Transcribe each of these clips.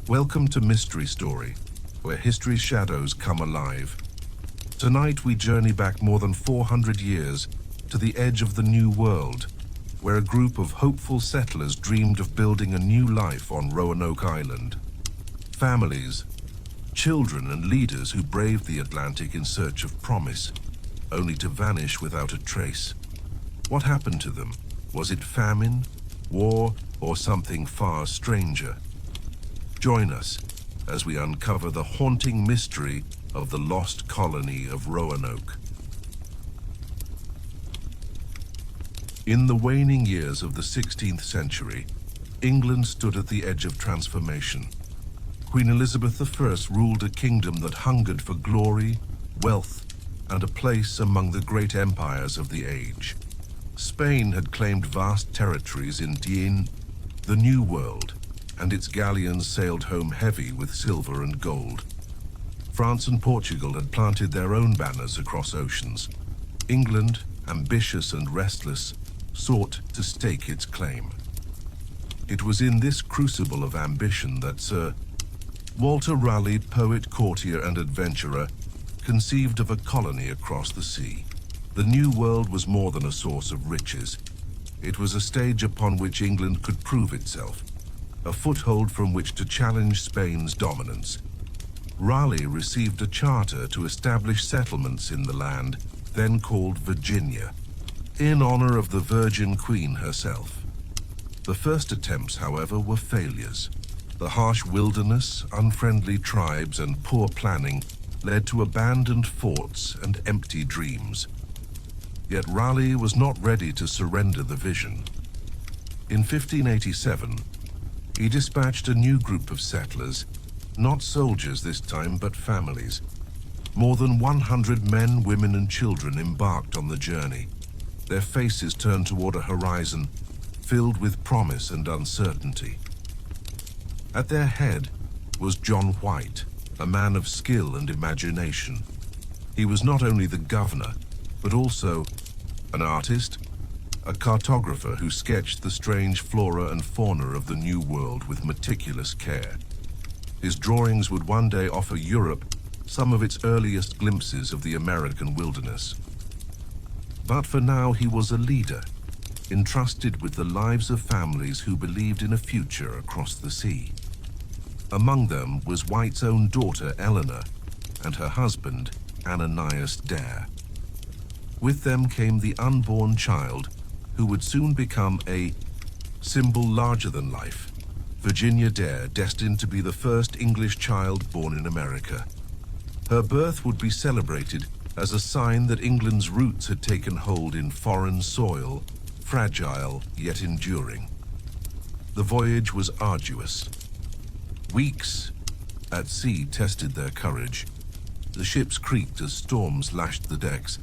Welcome to Mystery Story, where history's shadows come alive. Tonight we journey back more than 400 years to the edge of the New World, where a group of hopeful settlers dreamed of building a new life on Roanoke Island. Families, children and leaders who braved the Atlantic in search of promise, only to vanish without a trace. What happened to them? Was it famine, war, or something far stranger? Join us as we uncover the haunting mystery of the Lost Colony of Roanoke. In the waning years of the 16th century, England stood at the edge of transformation. Queen Elizabeth I ruled a kingdom that hungered for glory, wealth, and a place among the great empires of the age. Spain had claimed vast territories in the New World, and its galleons sailed home heavy with silver and gold. France and Portugal had planted their own banners across oceans. England, ambitious and restless, sought to stake its claim. It was in this crucible of ambition that Sir Walter Raleigh, poet, courtier, and adventurer, conceived of a colony across the sea. The New World was more than a source of riches. It was a stage upon which England could prove itself, a foothold from which to challenge Spain's dominance. Raleigh received a charter to establish settlements in the land, then called Virginia, in honor of the Virgin Queen herself. The first attempts, however, were failures. The harsh wilderness, unfriendly tribes, and poor planning led to abandoned forts and empty dreams. Yet Raleigh was not ready to surrender the vision. In 1587, he dispatched a new group of settlers, not soldiers this time, but families. More than 100 men, women, and children embarked on the journey, their faces turned toward a horizon filled with promise and uncertainty. At their head was John White, a man of skill and imagination. He was not only the governor, but also an artist, a cartographer who sketched the strange flora and fauna of the New World with meticulous care. His drawings would one day offer Europe some of its earliest glimpses of the American wilderness. But for now, he was a leader, entrusted with the lives of families who believed in a future across the sea. Among them was White's own daughter, Eleanor, and her husband, Ananias Dare. With them came the unborn child, who would soon become a symbol larger than life, Virginia Dare, destined to be the first English child born in America. Her birth would be celebrated as a sign that England's roots had taken hold in foreign soil, fragile yet enduring. The voyage was arduous. Weeks at sea tested their courage. The ships creaked as storms lashed the decks,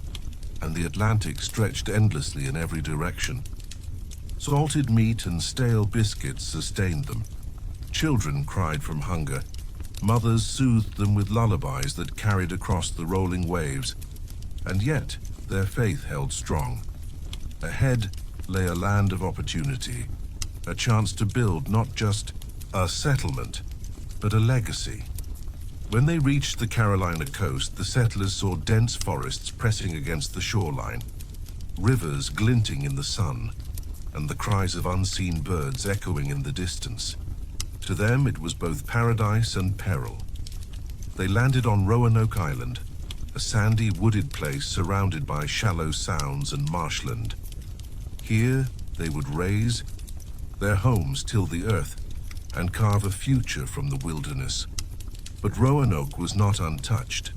and the Atlantic stretched endlessly in every direction. Salted meat and stale biscuits sustained them. Children cried from hunger. Mothers soothed them with lullabies that carried across the rolling waves, and yet their faith held strong. Ahead lay a land of opportunity, a chance to build not just a settlement, but a legacy. When they reached the Carolina coast, the settlers saw dense forests pressing against the shoreline, rivers glinting in the sun, and the cries of unseen birds echoing in the distance. To them, it was both paradise and peril. They landed on Roanoke Island, a sandy, wooded place surrounded by shallow sounds and marshland. Here, they would raise their homes, till the earth, and carve a future from the wilderness. But Roanoke was not untouched.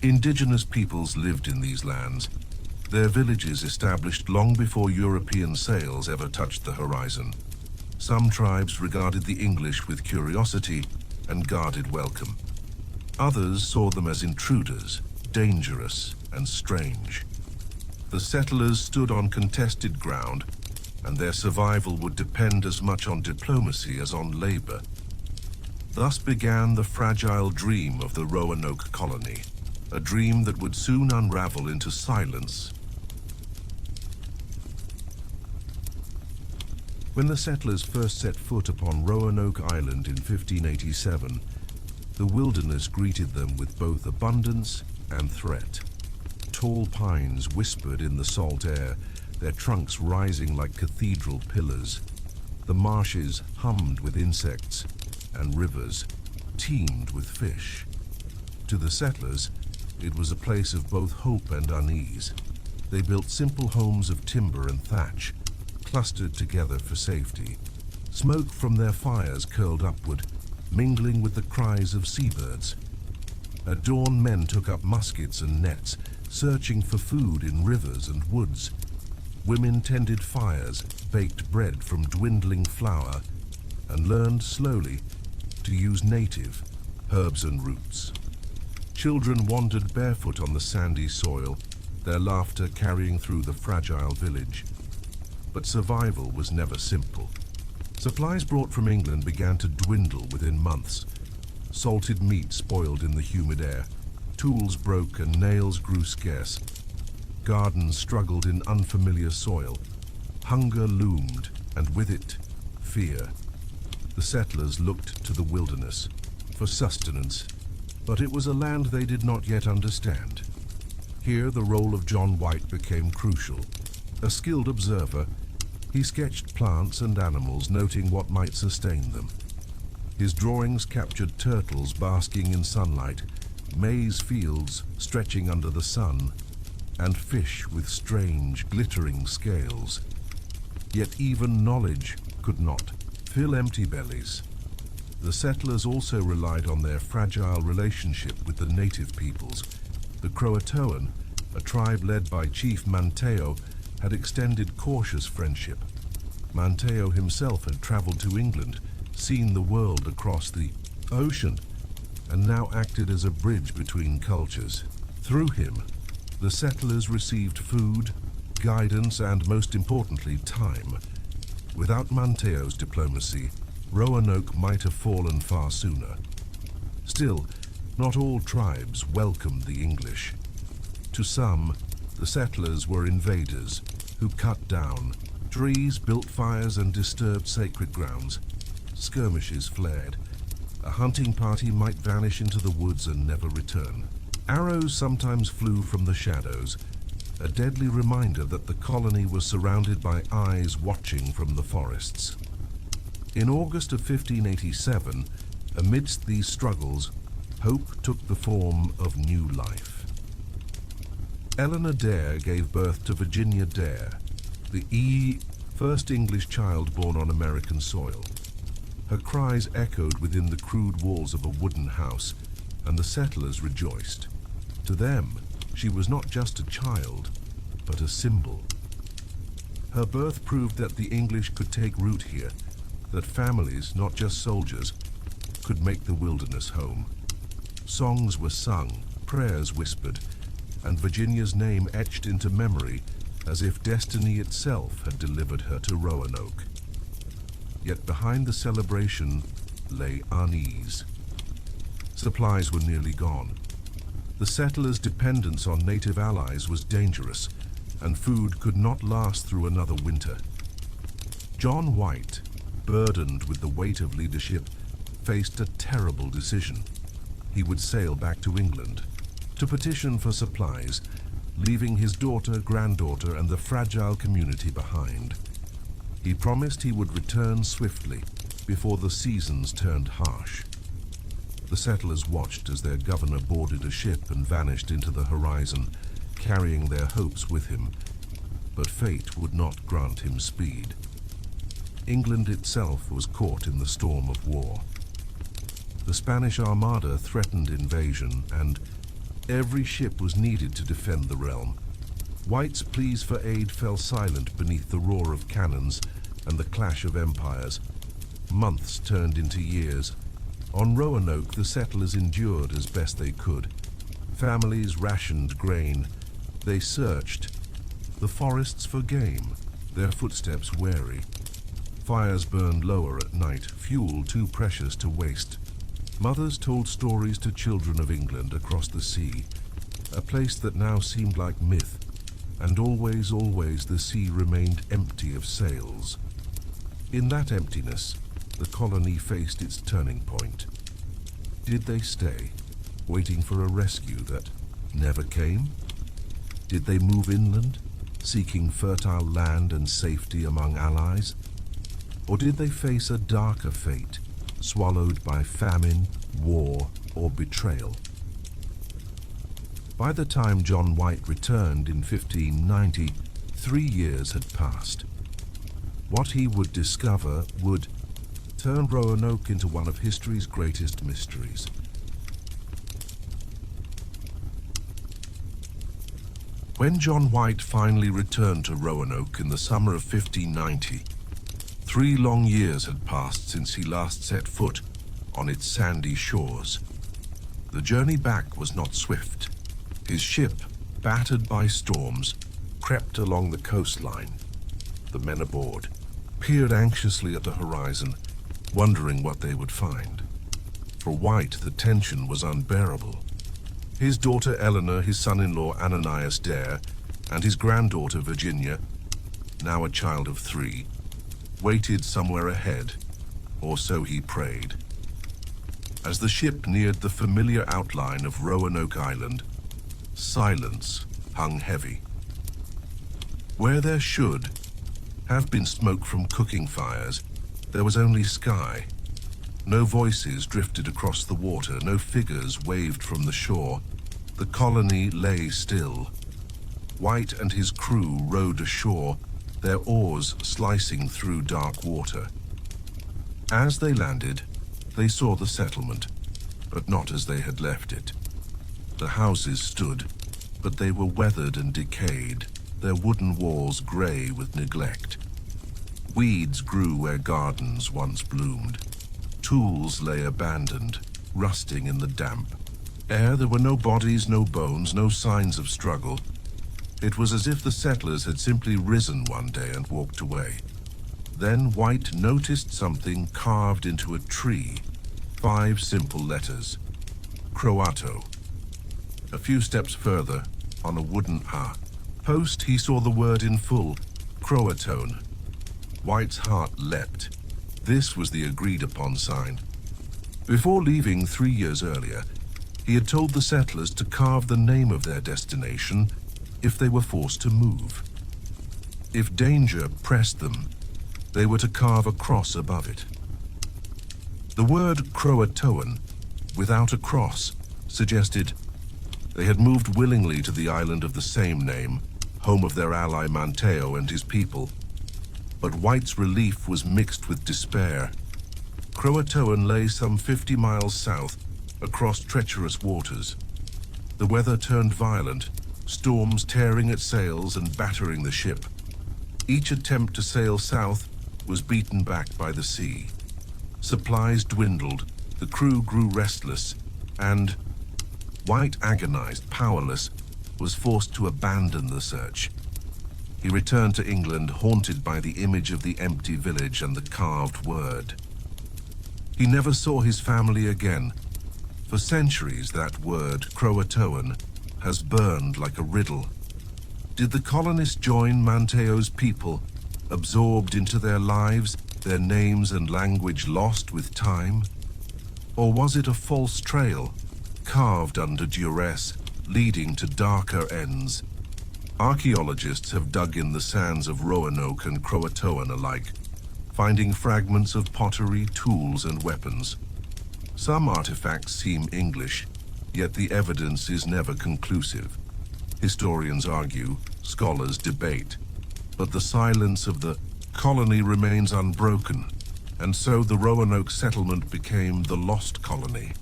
Indigenous peoples lived in these lands, their villages established long before European sails ever touched the horizon. Some tribes regarded the English with curiosity and guarded welcome. Others saw them as intruders, dangerous and strange. The settlers stood on contested ground, and their survival would depend as much on diplomacy as on labor. Thus began the fragile dream of the Roanoke colony, a dream that would soon unravel into silence. When the settlers first set foot upon Roanoke Island in 1587, the wilderness greeted them with both abundance and threat. Tall pines whispered in the salt air, their trunks rising like cathedral pillars. The marshes hummed with insects, and rivers teemed with fish. To the settlers, it was a place of both hope and unease. They built simple homes of timber and thatch, clustered together for safety. Smoke from their fires curled upward, mingling with the cries of seabirds. At dawn, men took up muskets and nets, searching for food in rivers and woods. Women tended fires, baked bread from dwindling flour, and learned slowly to use native herbs and roots. Children wandered barefoot on the sandy soil, their laughter carrying through the fragile village. But survival was never simple. Supplies brought from England began to dwindle within months. Salted meat spoiled in the humid air. Tools broke and nails grew scarce. Gardens struggled in unfamiliar soil. Hunger loomed, and with it, fear. The settlers looked to the wilderness for sustenance, but it was a land they did not yet understand. Here the role of John White became crucial. A skilled observer, he sketched plants and animals, noting what might sustain them. His drawings captured turtles basking in sunlight, maize fields stretching under the sun, and fish with strange, glittering scales. Yet even knowledge could not fill empty bellies. The settlers also relied on their fragile relationship with the native peoples. The Croatoan, a tribe led by Chief Manteo, had extended cautious friendship. Manteo himself had traveled to England, seen the world across the ocean, and now acted as a bridge between cultures. Through him, the settlers received food, guidance, and most importantly, time. Without Manteo's diplomacy, Roanoke might have fallen far sooner. Still, not all tribes welcomed the English. To some, the settlers were invaders who cut down trees, built fires, and disturbed sacred grounds. Skirmishes flared. A hunting party might vanish into the woods and never return. Arrows sometimes flew from the shadows, a deadly reminder that the colony was surrounded by eyes watching from the forests. In August of 1587, amidst these struggles, hope took the form of new life. Eleanor Dare gave birth to Virginia Dare, the first English child born on American soil. Her cries echoed within the crude walls of a wooden house, and the settlers rejoiced. To them, she was not just a child, but a symbol. Her birth proved that the English could take root here, that families, not just soldiers, could make the wilderness home. Songs were sung, prayers whispered, and Virginia's name etched into memory as if destiny itself had delivered her to Roanoke. Yet behind the celebration lay unease. Supplies were nearly gone. The settlers' dependence on native allies was dangerous, and food could not last through another winter. John White, burdened with the weight of leadership, faced a terrible decision. He would sail back to England to petition for supplies, leaving his daughter, granddaughter, and the fragile community behind. He promised he would return swiftly before the seasons turned harsh. The settlers watched as their governor boarded a ship and vanished into the horizon, carrying their hopes with him. But fate would not grant him speed. England itself was caught in the storm of war. The Spanish Armada threatened invasion, and every ship was needed to defend the realm. White's pleas for aid fell silent beneath the roar of cannons and the clash of empires. Months turned into years. On Roanoke, the settlers endured as best they could. Families rationed grain. They searched the forests for game, their footsteps wary. Fires burned lower at night, fuel too precious to waste. Mothers told stories to children of England across the sea, a place that now seemed like myth, and always, always the sea remained empty of sails. In that emptiness, the colony faced its turning point. Did they stay, waiting for a rescue that never came? Did they move inland, seeking fertile land and safety among allies? Or did they face a darker fate, swallowed by famine, war, or betrayal? By the time John White returned in 1590, 3 years had passed. What he would discover would turn Roanoke into one of history's greatest mysteries. When John White finally returned to Roanoke in the summer of 1590, 3 long years had passed since he last set foot on its sandy shores. The journey back was not swift. His ship, battered by storms, crept along the coastline. The men aboard peered anxiously at the horizon, wondering what they would find. For White, the tension was unbearable. His daughter Eleanor, his son-in-law Ananias Dare, and his granddaughter Virginia, now a child of 3, waited somewhere ahead, or so he prayed. As the ship neared the familiar outline of Roanoke Island, silence hung heavy. Where there should have been smoke from cooking fires, there was only sky. No voices drifted across the water, no figures waved from the shore. The colony lay still. White and his crew rowed ashore, their oars slicing through dark water. As they landed, they saw the settlement, but not as they had left it. The houses stood, but they were weathered and decayed, their wooden walls gray with neglect. Weeds grew where gardens once bloomed. Tools lay abandoned, rusting in the damp. There were no bodies, no bones, no signs of struggle. It was as if the settlers had simply risen one day and walked away. Then White noticed something carved into a tree. 5 simple letters. Croato. A few steps further, on a wooden post, he saw the word in full, Croatoan. White's heart leapt. This was the agreed-upon sign. Before leaving 3 years earlier, he had told the settlers to carve the name of their destination if they were forced to move. If danger pressed them, they were to carve a cross above it. The word Croatoan, without a cross, suggested they had moved willingly to the island of the same name, home of their ally Manteo and his people. But White's relief was mixed with despair. Croatoan lay some 50 miles south, across treacherous waters. The weather turned violent, storms tearing at sails and battering the ship. Each attempt to sail south was beaten back by the sea. Supplies dwindled, the crew grew restless, and White, agonized, powerless, was forced to abandon the search. He returned to England, haunted by the image of the empty village and the carved word. He never saw his family again. For centuries, that word, Croatoan, has burned like a riddle. Did the colonists join Manteo's people, absorbed into their lives, their names and language lost with time? Or was it a false trail, carved under duress, leading to darker ends? Archaeologists have dug in the sands of Roanoke and Croatoan alike, finding fragments of pottery, tools, and weapons. Some artifacts seem English, yet the evidence is never conclusive. Historians argue, scholars debate, but the silence of the colony remains unbroken, and so the Roanoke settlement became the Lost Colony,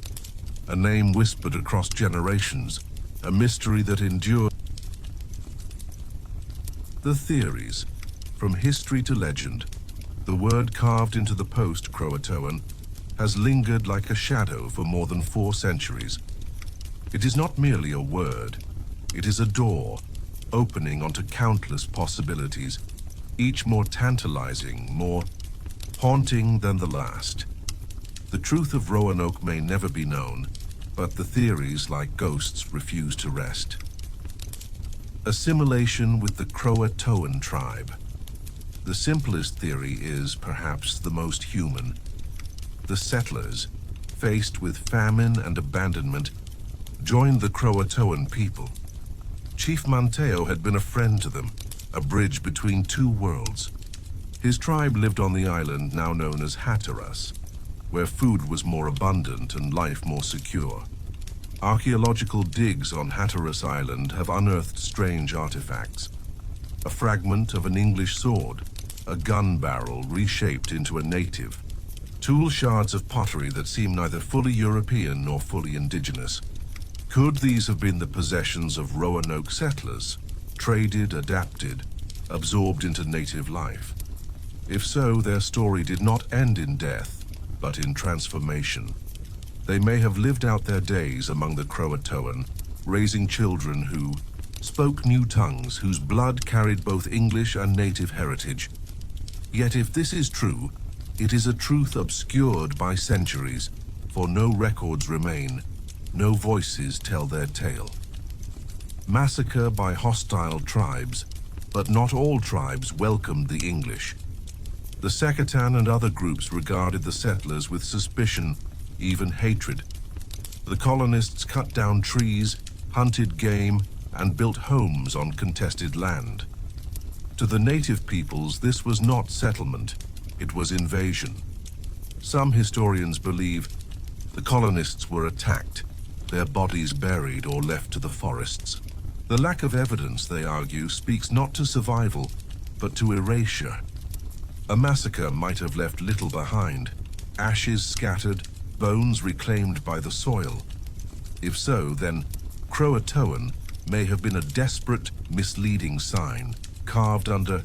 a name whispered across generations, a mystery that endured. The theories, from history to legend, the word carved into the post Croatoan has lingered like a shadow for more than 4 centuries. It is not merely a word, it is a door, opening onto countless possibilities, each more tantalizing, more haunting than the last. The truth of Roanoke may never be known, but the theories, like ghosts, refuse to rest. Assimilation with the Croatoan tribe. The simplest theory is perhaps the most human. The settlers, faced with famine and abandonment, joined the Croatoan people. Chief Manteo had been a friend to them, a bridge between two worlds. His tribe lived on the island now known as Hatteras, where food was more abundant and life more secure. Archaeological digs on Hatteras Island have unearthed strange artifacts. A fragment of an English sword, a gun barrel reshaped into a native, tool shards of pottery that seem neither fully European nor fully indigenous. Could these have been the possessions of Roanoke settlers, traded, adapted, absorbed into native life? If so, their story did not end in death, but in transformation. They may have lived out their days among the Croatoan, raising children who spoke new tongues, whose blood carried both English and native heritage. Yet if this is true, it is a truth obscured by centuries, for no records remain, no voices tell their tale. Massacre by hostile tribes, but not all tribes welcomed the English. The Sekatan and other groups regarded the settlers with suspicion, even hatred. The colonists cut down trees, hunted game, and built homes on contested land. To the native peoples, this was not settlement, it was invasion. Some historians believe the colonists were attacked, their bodies buried or left to the forests. The lack of evidence, they argue, speaks not to survival, but to erasure. A massacre might have left little behind, ashes scattered, bones reclaimed by the soil. If so, then Croatoan may have been a desperate, misleading sign, carved under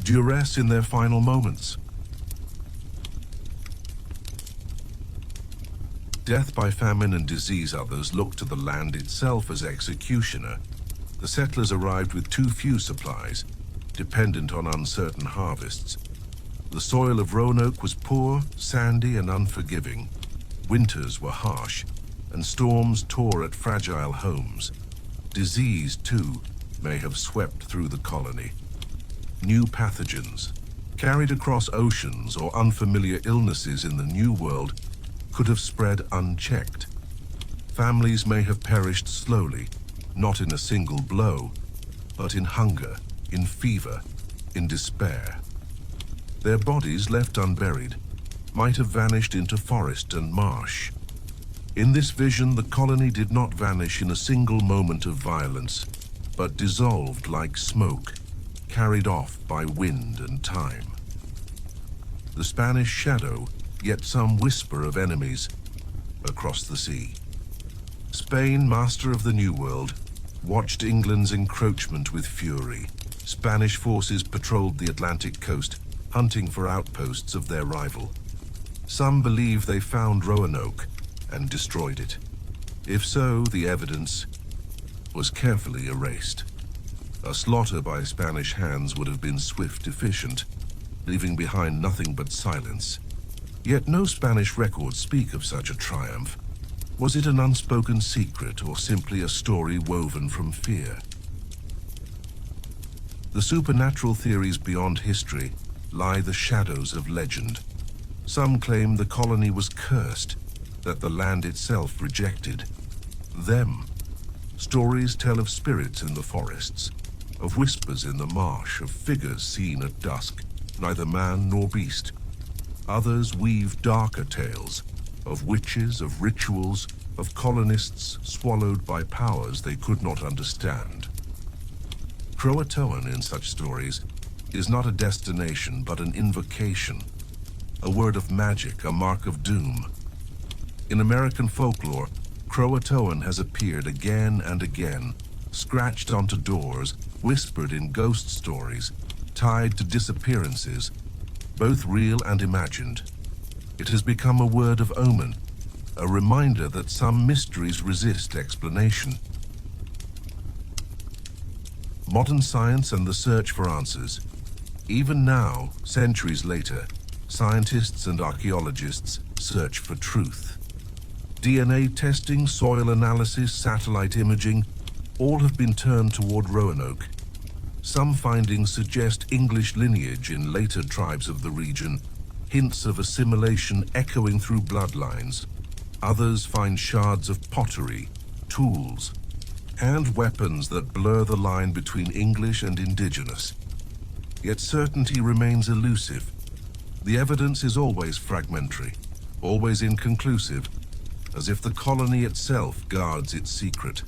duress in their final moments. Death by famine and disease, others looked to the land itself as executioner. The settlers arrived with too few supplies, dependent on uncertain harvests. The soil of Roanoke was poor, sandy, and unforgiving. Winters were harsh, and storms tore at fragile homes. Disease, too, may have swept through the colony. New pathogens, carried across oceans, or unfamiliar illnesses in the New World, could have spread unchecked. Families may have perished slowly, not in a single blow, but in hunger, in fever, in despair. Their bodies, left unburied, might have vanished into forest and marsh. In this vision, the colony did not vanish in a single moment of violence, but dissolved like smoke, carried off by wind and time. The Spanish shadow, yet some whisper of enemies across the sea. Spain, master of the New World, watched England's encroachment with fury. Spanish forces patrolled the Atlantic coast, hunting for outposts of their rival. Some believe they found Roanoke and destroyed it. If so, the evidence was carefully erased. A slaughter by Spanish hands would have been swift, efficient, leaving behind nothing but silence. Yet no Spanish records speak of such a triumph. Was it an unspoken secret, or simply a story woven from fear? The supernatural theories beyond history lie the shadows of legend. Some claim the colony was cursed, that the land itself rejected them. Stories tell of spirits in the forests, of whispers in the marsh, of figures seen at dusk, neither man nor beast. Others weave darker tales, of witches, of rituals, of colonists swallowed by powers they could not understand. Croatoan in such stories is not a destination but an invocation, a word of magic, a mark of doom. In American folklore, Croatoan has appeared again and again, scratched onto doors, whispered in ghost stories, tied to disappearances, both real and imagined. It has become a word of omen, a reminder that some mysteries resist explanation. Modern science and the search for answers. Even now, centuries later, scientists and archaeologists search for truth. DNA testing, soil analysis, satellite imaging, all have been turned toward Roanoke. Some findings suggest English lineage in later tribes of the region, hints of assimilation echoing through bloodlines. Others find shards of pottery, tools, and weapons that blur the line between English and indigenous. Yet certainty remains elusive. The evidence is always fragmentary, always inconclusive, as if the colony itself guards its secret,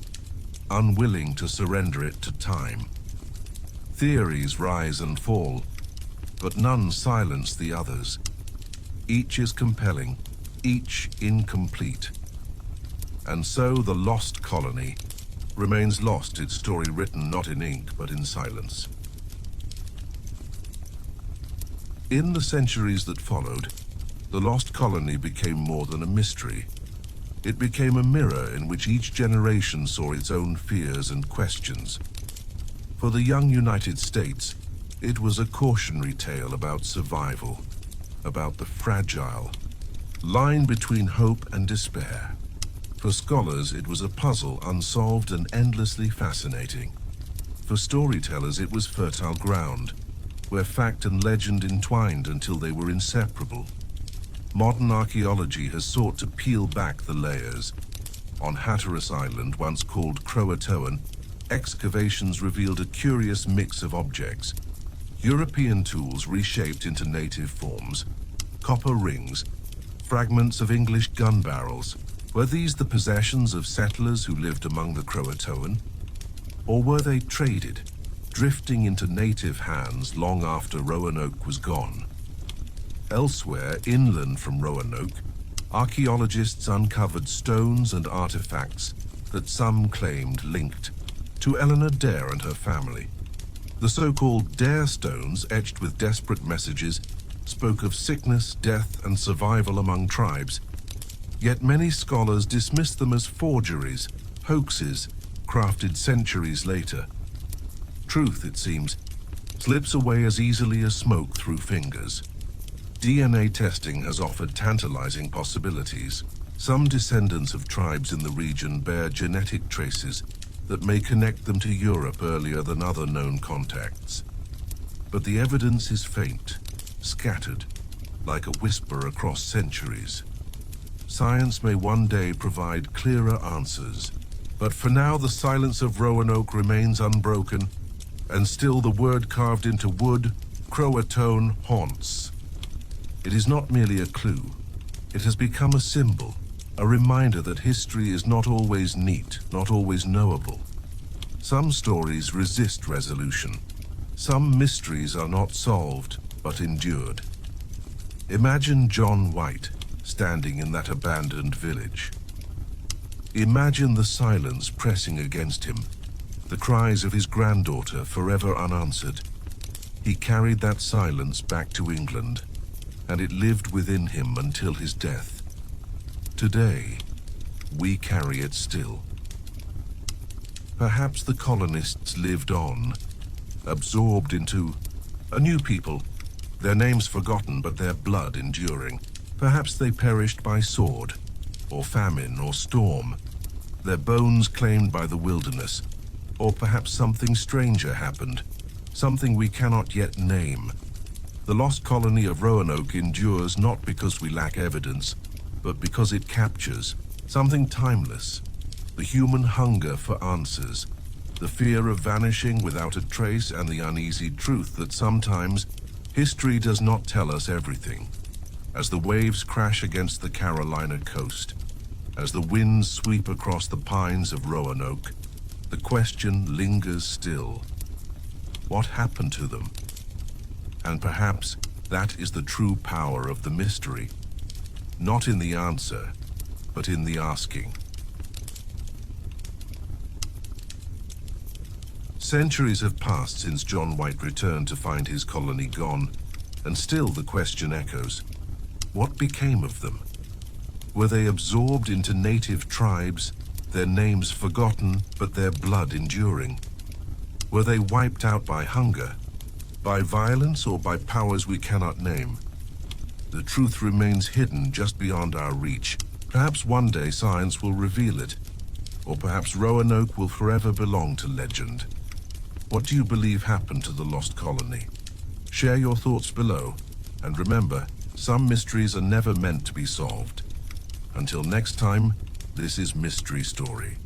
unwilling to surrender it to time. Theories rise and fall, but none silence the others. Each is compelling, each incomplete. And so the Lost Colony remains lost, its story written not in ink but in silence. In the centuries that followed, the Lost Colony became more than a mystery. It became a mirror in which each generation saw its own fears and questions. For the young United States, it was a cautionary tale about survival, about the fragile line between hope and despair. For scholars, it was a puzzle, unsolved and endlessly fascinating. For storytellers, it was fertile ground, where fact and legend entwined until they were inseparable. Modern archaeology has sought to peel back the layers. On Hatteras Island, once called Croatoan, excavations revealed a curious mix of objects. European tools reshaped into native forms, copper rings, fragments of English gun barrels. Were these the possessions of settlers who lived among the Croatoan? Or were they traded, drifting into native hands long after Roanoke was gone? Elsewhere, inland from Roanoke, archaeologists uncovered stones and artifacts that some claimed linked to Eleanor Dare and her family. The so-called Dare stones, etched with desperate messages, spoke of sickness, death, and survival among tribes. Yet many scholars dismiss them as forgeries, hoaxes, crafted centuries later. Truth, it seems, slips away as easily as smoke through fingers. DNA testing has offered tantalizing possibilities. Some descendants of tribes in the region bear genetic traces that may connect them to Europe earlier than other known contacts. But the evidence is faint, scattered, like a whisper across centuries. Science may one day provide clearer answers, but for now the silence of Roanoke remains unbroken, and still the word carved into wood, Croatoan, haunts. It is not merely a clue. It has become a symbol, a reminder that history is not always neat, not always knowable. Some stories resist resolution. Some mysteries are not solved, but endured. Imagine John White standing in that abandoned village. Imagine the silence pressing against him, the cries of his granddaughter forever unanswered. He carried that silence back to England, and it lived within him until his death. Today, we carry it still. Perhaps the colonists lived on, absorbed into a new people, their names forgotten but their blood enduring. Perhaps they perished by sword, or famine, or storm, their bones claimed by the wilderness. Or perhaps something stranger happened, something we cannot yet name. The Lost Colony of Roanoke endures not because we lack evidence, but because it captures something timeless, the human hunger for answers, the fear of vanishing without a trace, and the uneasy truth that sometimes history does not tell us everything. As the waves crash against the Carolina coast, as the winds sweep across the pines of Roanoke, the question lingers still. What happened to them? And perhaps that is the true power of the mystery. Not in the answer, but in the asking. Centuries have passed since John White returned to find his colony gone, and still the question echoes. What became of them? Were they absorbed into native tribes, their names forgotten, but their blood enduring? Were they wiped out by hunger, by violence, or by powers we cannot name? The truth remains hidden just beyond our reach. Perhaps one day science will reveal it, or perhaps Roanoke will forever belong to legend. What do you believe happened to the lost colony? Share your thoughts below, and remember, some mysteries are never meant to be solved. Until next time, this is Mystery Story.